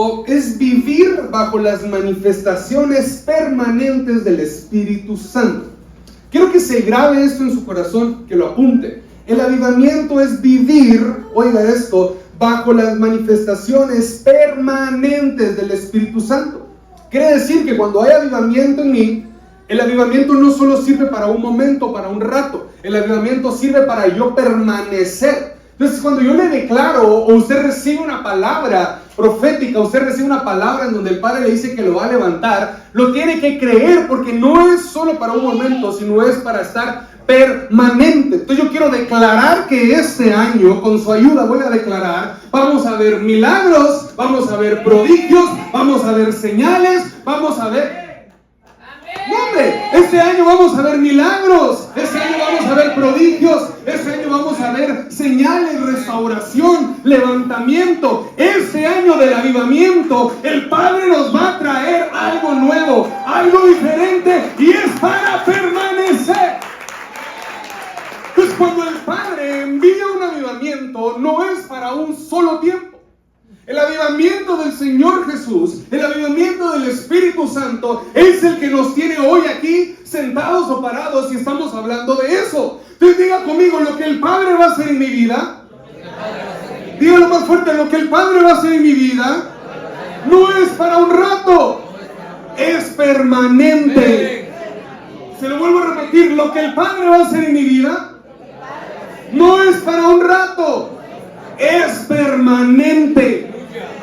avivamiento es vivir bajo las manifestaciones permanentes del Espíritu Santo. Quiero que se grabe esto en su corazón, que lo apunte. El avivamiento es vivir, oiga esto, bajo las manifestaciones permanentes del Espíritu Santo. Quiere decir que cuando hay avivamiento en mí, el avivamiento no solo sirve para un momento, para un rato. El avivamiento sirve para yo permanecer. Entonces, cuando yo le declaro, o usted recibe una palabra profética, usted recibe una palabra en donde el Padre le dice que lo va a levantar, lo tiene que creer, porque no es solo para un momento, sino es para estar permanente. Entonces yo quiero declarar que este año, con su ayuda voy a declarar, vamos a ver milagros, vamos a ver prodigios, vamos a ver señales, vamos a ver... ¡Hombre! Este año vamos a ver milagros, este año vamos a ver prodigios, este año vamos a ver señales, restauración, levantamiento. Este año del avivamiento, el Padre nos va a traer algo nuevo, algo diferente, y es para permanecer. Entonces, cuando el Padre envía un avivamiento, no es para un solo tiempo. El avivamiento del Señor Jesús, el avivamiento del Espíritu Santo, es el que nos tiene hoy aquí sentados o parados, y estamos hablando de eso. Entonces diga conmigo, lo que el Padre va a hacer en mi vida, dígalo más fuerte, lo que el Padre va a hacer en mi vida, no es para un rato, es permanente. Se lo vuelvo a repetir, lo que el Padre va a hacer en mi vida, no es para un rato, es permanente.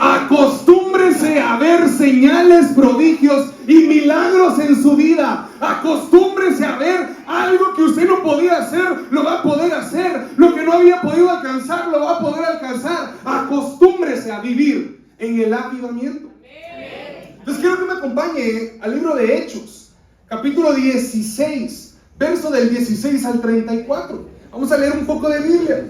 Acostúmbrese a ver señales, prodigios y milagros en su vida. Acostúmbrese a ver algo que usted no podía hacer, lo va a poder hacer. Lo que no había podido alcanzar, lo va a poder alcanzar. Acostúmbrese a vivir en el avivamiento. Entonces quiero que me acompañe al libro de Hechos, capítulo 16, verso del 16 al 34. Vamos a leer un poco de Biblia.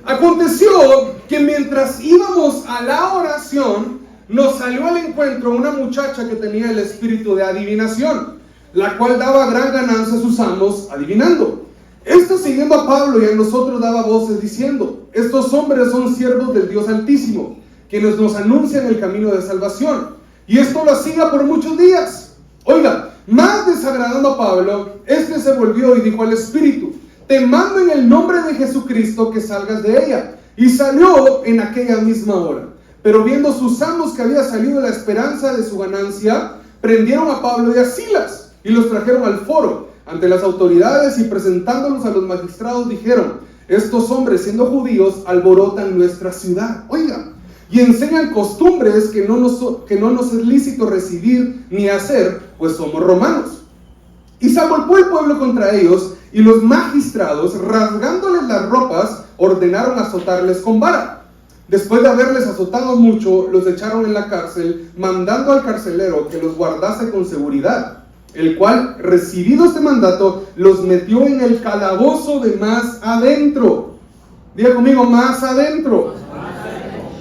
Aconteció que mientras íbamos a la oración, nos salió al encuentro una muchacha que tenía el espíritu de adivinación, la cual daba gran ganancia a sus amos adivinando. Esta, siguiendo a Pablo y a nosotros, daba voces diciendo: estos hombres son siervos del Dios Altísimo, quienes nos anuncian el camino de salvación. Y esto lo hacía por muchos días. Oiga, más desagradando a Pablo, este se volvió y dijo al espíritu: te mando en el nombre de Jesucristo que salgas de ella. Y salió en aquella misma hora. Pero viendo sus amos que había salido la esperanza de su ganancia, prendieron a Pablo y a Silas y los trajeron al foro ante las autoridades, y presentándolos a los magistrados dijeron: estos hombres, siendo judíos, alborotan nuestra ciudad, oiga, y enseñan costumbres que no nos es lícito recibir ni hacer, pues somos romanos. Y se agolpó el pueblo contra ellos, y los magistrados, rasgándoles las ropas, ordenaron azotarles con vara. Después de haberles azotado mucho, los echaron en la cárcel, mandando al carcelero que los guardase con seguridad, el cual, recibido este mandato, los metió en el calabozo de más adentro. Diga conmigo, más adentro.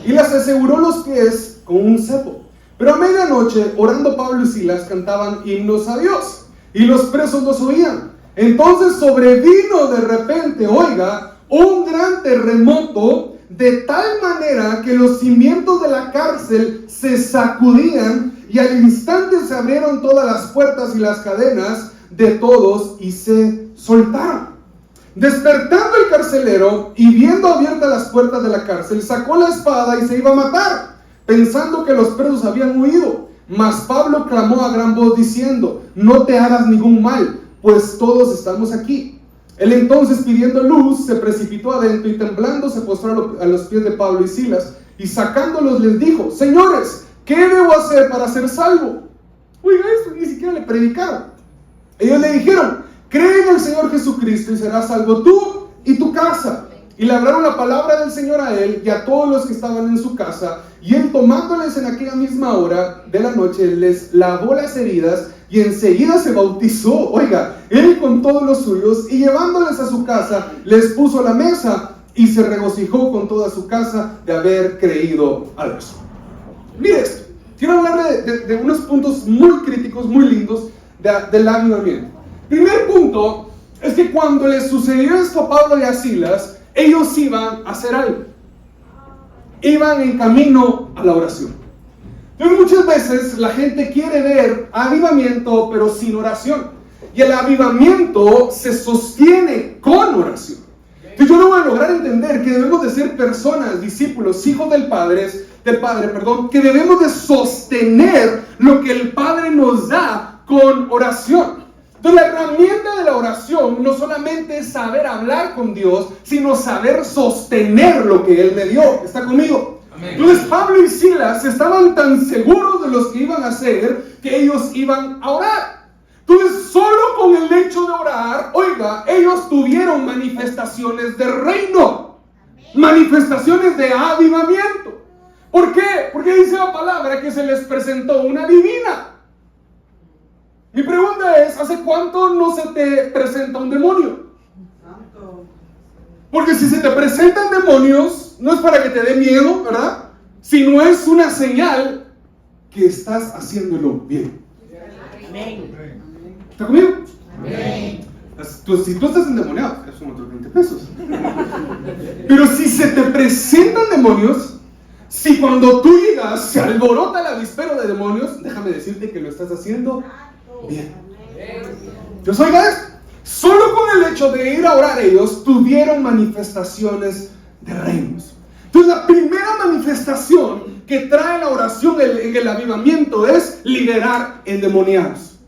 Y les aseguró los pies con un cepo. Pero a medianoche, orando Pablo y Silas, cantaban himnos a Dios, y los presos los oían. Entonces sobrevino de repente, oiga, un gran terremoto, de tal manera que los cimientos de la cárcel se sacudían, y al instante se abrieron todas las puertas y las cadenas de todos y se soltaron. Despertando el carcelero y viendo abiertas las puertas de la cárcel, sacó la espada y se iba a matar, pensando que los presos habían huido. Mas Pablo clamó a gran voz diciendo: no te hagas ningún mal, pues todos estamos aquí. Él entonces, pidiendo luz, se precipitó adentro y temblando se postró a los pies de Pablo y Silas, y sacándolos les dijo: señores, ¿qué debo hacer para ser salvo? Oiga, esto ni siquiera le predicaron. Ellos le dijeron: cree en el Señor Jesucristo y serás salvo tú y tu casa. Y le hablaron la palabra del Señor a él y a todos los que estaban en su casa. Y él, tomándoles en aquella misma hora de la noche, les lavó las heridas y enseguida se bautizó, oiga, él con todos los suyos, y llevándoles a su casa, les puso la mesa y se regocijó con toda su casa de haber creído a Dios. Mire esto, quiero hablarle de unos puntos muy críticos, muy lindos del avivamiento. Primer punto es que cuando les sucedió esto a Pablo y a Silas, ellos iban a hacer algo. Iban en camino a la oración. Entonces, muchas veces la gente quiere ver avivamiento, pero sin oración. Y el avivamiento se sostiene con oración. Entonces, yo no voy a lograr entender que debemos de ser personas, discípulos, hijos del Padre, que debemos de sostener lo que el Padre nos da con oración. Entonces, la herramienta de la oración no solamente es saber hablar con Dios, sino saber sostener lo que Él me dio. ¿Está conmigo? Amén. Entonces, Pablo y Silas estaban tan seguros de lo que iban a hacer que ellos iban a orar. Entonces, solo con el hecho de orar, oiga, ellos tuvieron manifestaciones de reino, manifestaciones de avivamiento. ¿Por qué? Porque dice la palabra que se les presentó una divina. Mi pregunta es, ¿hace cuánto no se te presenta un demonio? Porque si se te presentan demonios, no es para que te dé miedo, ¿verdad? Sino es una señal que estás haciéndolo bien. Amén. ¿Está conmigo? Amén. Si tú estás endemoniado, son otros 20 pesos. Pero si se te presentan demonios, si cuando tú llegas se alborota el avispero de demonios, déjame decirte que lo estás haciendo bien. Yo soy esto. Solo con el hecho de ir a orar, ellos tuvieron manifestaciones de reinos. Entonces, la primera manifestación que trae la oración en el avivamiento es liberar endemoniados.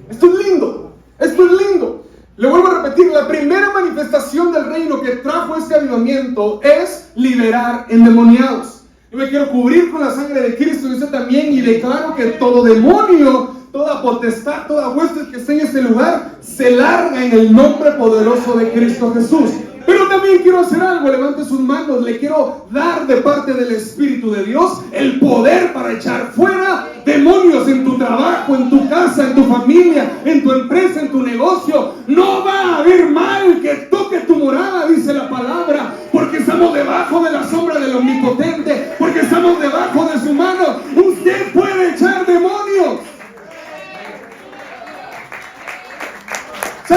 Esto es lindo. Esto es lindo. Le vuelvo a repetir, la primera manifestación del reino que trajo este avivamiento es liberar endemoniados. Yo me quiero cubrir con la sangre de Cristo y usted también, y declaro que todo demonio, toda potestad, toda hueste que esté en este lugar, se larga en el nombre poderoso de Cristo Jesús. Pero también quiero hacer algo, levante sus manos, le quiero dar de parte del Espíritu de Dios el poder para echar fuera demonios en tu trabajo, en tu casa, en tu familia, en tu empresa, en tu negocio. No va a haber mal que toque tu morada, dice la palabra, porque estamos debajo de la sombra del Omnipotente, porque estamos debajo de su mano. Usted puede echar demonios.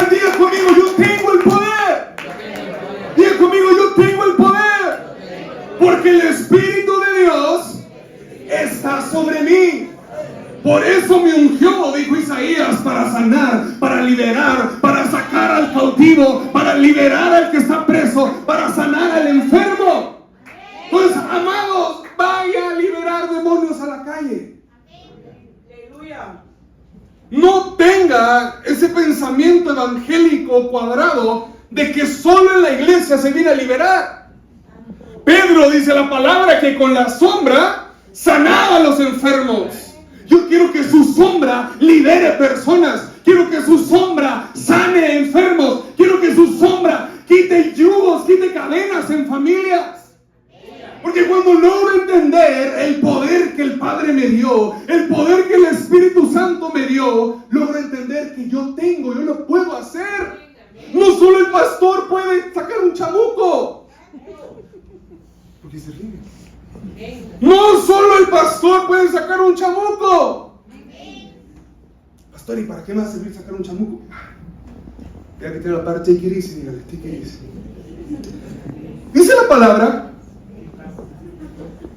Diga conmigo, yo tengo el poder. Diga conmigo, yo tengo el poder. Porque el Espíritu de Dios está sobre mí. Por eso me ungió, dijo Isaías, para sanar, para liberar, para sacar al cautivo, para liberar al que está preso, para sanar al enfermo. Pues, amados, vaya a liberar demonios a la calle. Aleluya. No tenga ese pensamiento evangélico cuadrado de que solo en la iglesia se viene a liberar. Pedro dice la palabra que con la sombra sanaba a los enfermos. Yo quiero que su sombra libere personas. Quiero que su sombra sane enfermos. Quiero que su sombra quite yugos, quite cadenas en familias. Porque cuando logro entender el poder que el Padre me dio, el poder que el Espíritu Santo me dio, logro entender que yo lo puedo hacer. No solo el pastor puede sacar un chamuco. ¿Por qué se ríe? No solo el pastor puede sacar un chamuco. Pastor, ¿y para qué me va a servir sacar un chamuco? Mira que tiene la parte take it easy, dígale, take it easy. Dice la palabra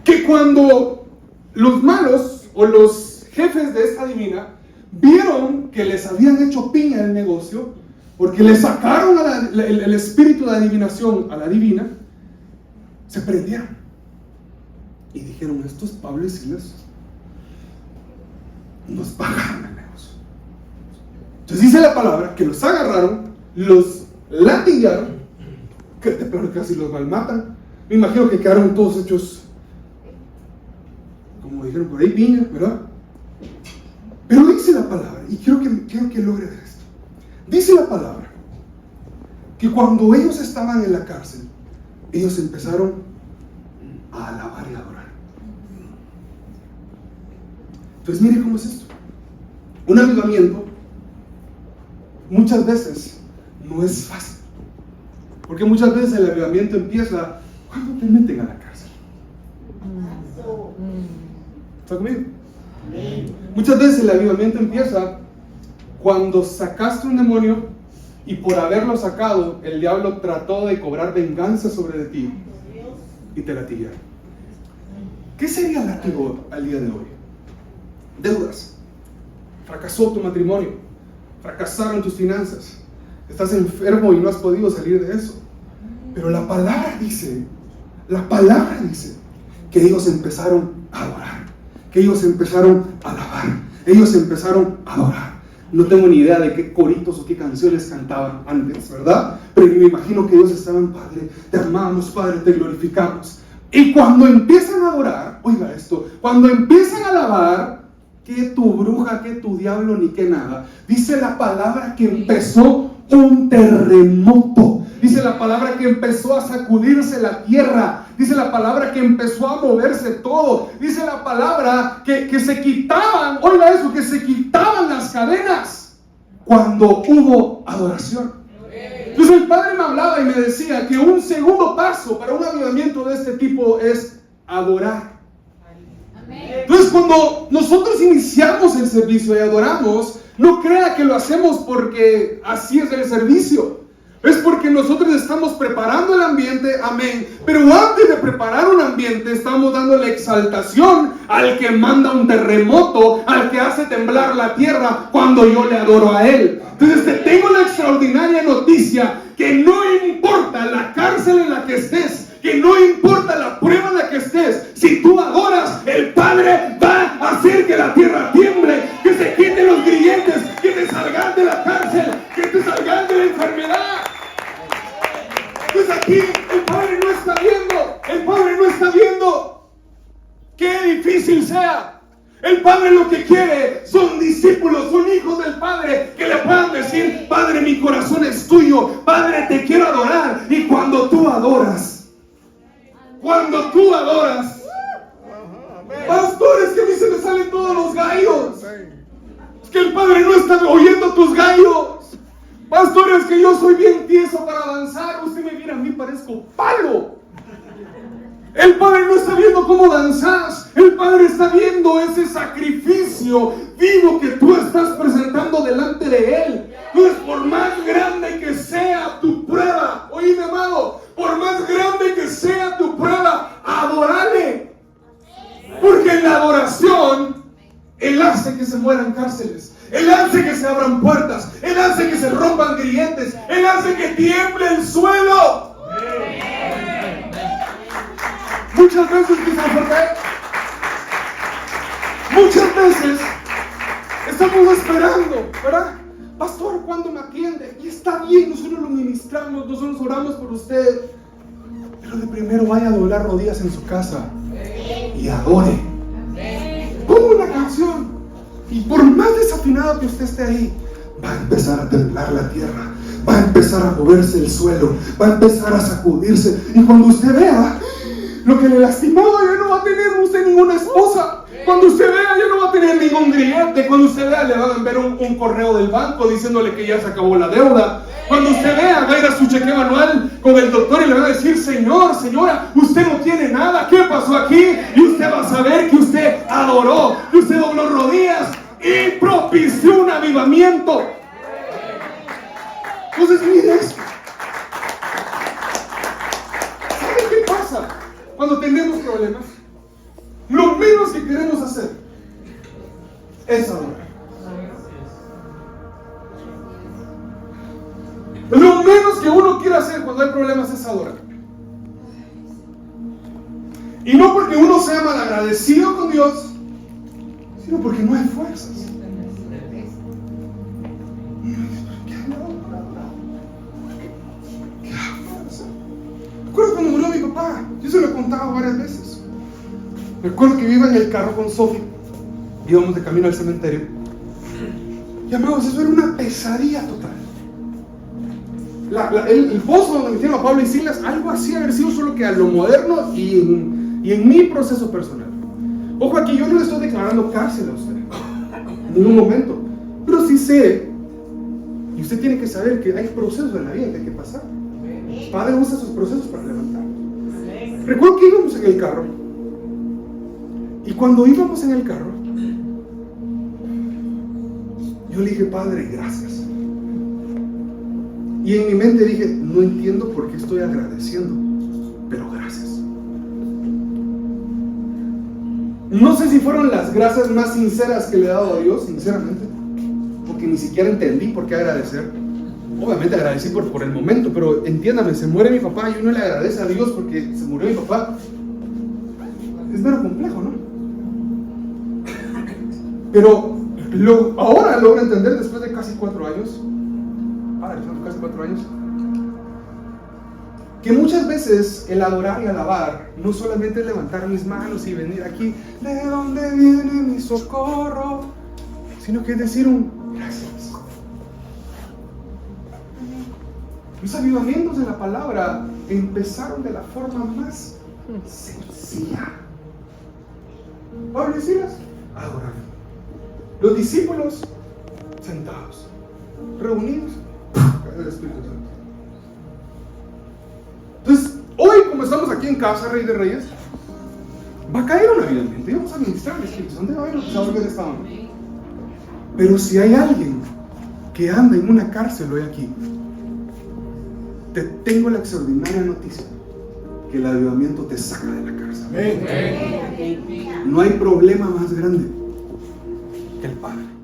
que cuando los malos o los jefes de esta divina vieron que les habían hecho piña el negocio, porque le sacaron el espíritu de adivinación a la divina, se prendieron y dijeron: estos Pablo y Silas nos pagaron el negocio. Entonces dice la palabra que los agarraron, los latigaron, pero casi los malmatan. Me imagino que quedaron todos hechos, como dijeron por ahí, piña, ¿verdad? Pero dice la palabra, y quiero que logre ver esto. Dice la palabra que cuando ellos estaban en la cárcel, ellos empezaron a alabar y adorar. Entonces mire cómo es esto. Un avivamiento muchas veces no es fácil, porque muchas veces el avivamiento empieza cuando te meten a la cárcel. ¿Está conmigo? Muchas veces el avivamiento empieza cuando sacaste un demonio y por haberlo sacado, el diablo trató de cobrar venganza sobre de ti y te latiguearon. ¿Qué sería látigo al día de hoy? Deudas. Fracasó tu matrimonio. Fracasaron tus finanzas. Estás enfermo y no has podido salir de eso. Pero la palabra dice que ellos empezaron a adorar, que ellos empezaron a alabar, ellos empezaron a adorar. No tengo ni idea de qué coritos o qué canciones cantaban antes, ¿verdad? Pero me imagino que ellos estaban: Padre, te amamos, Padre, te glorificamos. Y cuando empiezan a adorar, oiga esto, cuando empiezan a alabar, que tu bruja, que tu diablo, ni que nada, dice la palabra que empezó un terremoto. Dice la palabra que empezó a sacudirse la tierra. Dice la palabra que empezó a moverse todo. Dice la palabra que se quitaban, oiga eso, que se quitaban las cadenas cuando hubo adoración. Entonces el Padre me hablaba y me decía que un segundo paso para un avivamiento de este tipo es adorar. Entonces cuando nosotros iniciamos el servicio y adoramos, no crea que lo hacemos porque así es el servicio. Es porque nosotros estamos preparando el ambiente, amén. Pero antes de preparar un ambiente, estamos dando la exaltación al que manda un terremoto, al que hace temblar la tierra cuando yo le adoro a Él. Entonces te tengo la extraordinaria noticia que no importa la cárcel en la que estés, que no importa la prueba en la que estés, si tú adoras, el Padre va a hacer que la tierra tiemble, que se quiten los grilletes, que te salgan de la cárcel, que te salgan de la enfermedad. Pues aquí el Padre no está viendo qué difícil sea. El Padre lo que quiere son discípulos, son hijos del Padre que le puedan decir: Padre, mi corazón es tuyo, Padre, te quiero adorar. Y cuando tú adoras, pastores, que a mí se me salen todos los gallos. Es que el Padre no está oyendo tus gallos. Pastores, que yo soy bien tieso para danzar. Usted me mira, a mí parezco palo. El Padre no está viendo cómo danzas. El Padre está viendo ese sacrificio vivo que tú estás presentando delante de Él. Entonces, por más grande que sea tu prueba, oíme, amado, por más grande que sea tu prueba, adórale. Porque en la adoración, Él hace que se mueran cárceles, Él hace que se abran puertas, Él hace que se rompan grilletes, Él hace que tiemble el suelo. Muchas veces, muchas veces estamos esperando, ¿verdad? Pastor, ¿cuándo me atiende? Y está bien, nosotros lo ministramos, nosotros oramos por usted. Pero de primero vaya a doblar rodillas en su casa y adore. Ponga una canción. Y por más desafinado que usted esté ahí, va a empezar a temblar la tierra, va a empezar a moverse el suelo, va a empezar a sacudirse. Y cuando usted vea, lo que le lastimaba, ya no va a tener usted ninguna esposa. Cuando usted vea, ya no va a tener ningún grillete. Cuando usted vea, le van a enviar un correo del banco diciéndole que ya se acabó la deuda. Cuando usted vea, va a ir a su chequeo anual con el doctor y le va a decir: Señor, señora, usted no tiene nada, ¿qué pasó aquí? Y usted va a saber que usted adoró, que usted dobló rodillas y propició un avivamiento. Entonces, mire esto. ¿Sabe qué pasa cuando tenemos problemas? Lo menos que queremos hacer es adorar. Lo menos que uno quiere hacer cuando hay problemas es adorar. Y no porque uno sea malagradecido con Dios, sino porque no hay fuerzas. ¿Qué hago? Recuerdo cuando murió mi papá, yo se lo he contado varias veces. Recuerdo que iba en el carro con Sophie, íbamos de camino al cementerio. Y amados, eso era una pesadilla total. El pozo donde metieron a Pablo y Silas, algo así haber sido, solo que a lo moderno y en mi proceso personal. Ojo, aquí yo no le estoy declarando cárcel a usted en ningún momento, pero sí sé, y usted tiene que saber que hay procesos en la vida que hay que pasar. El Padre usa esos procesos para levantar. Recuerdo que íbamos en el carro, y cuando íbamos en el carro, yo le dije: Padre, gracias. Y en mi mente dije: no entiendo por qué estoy agradeciendo, pero gracias. No sé si fueron las gracias más sinceras que le he dado a Dios, sinceramente, porque ni siquiera entendí por qué agradecer. Obviamente agradecí por el momento, pero entiéndame, se muere mi papá y uno le agradece a Dios porque se murió mi papá. Es mero complejo, ¿no? Pero ahora logro entender, después de casi 4 años, casi 4 años, que muchas veces el adorar y alabar no solamente es levantar mis manos y venir aquí, ¿de dónde viene mi socorro? Sino que es decir un gracias. Los avivamientos de la palabra empezaron de la forma más sencilla. Pablo y Silas adorando. Los discípulos sentados, reunidos, el Espíritu Santo. Entonces, hoy, como estamos aquí en casa, Rey de Reyes, va a caer un avivamiento y vamos a ministrar el Espíritu Santo. Va a haber los de esta onda. Pero si hay alguien que anda en una cárcel hoy aquí, te tengo la extraordinaria noticia que el avivamiento te saca de la cárcel. No hay problema más grande que el Padre.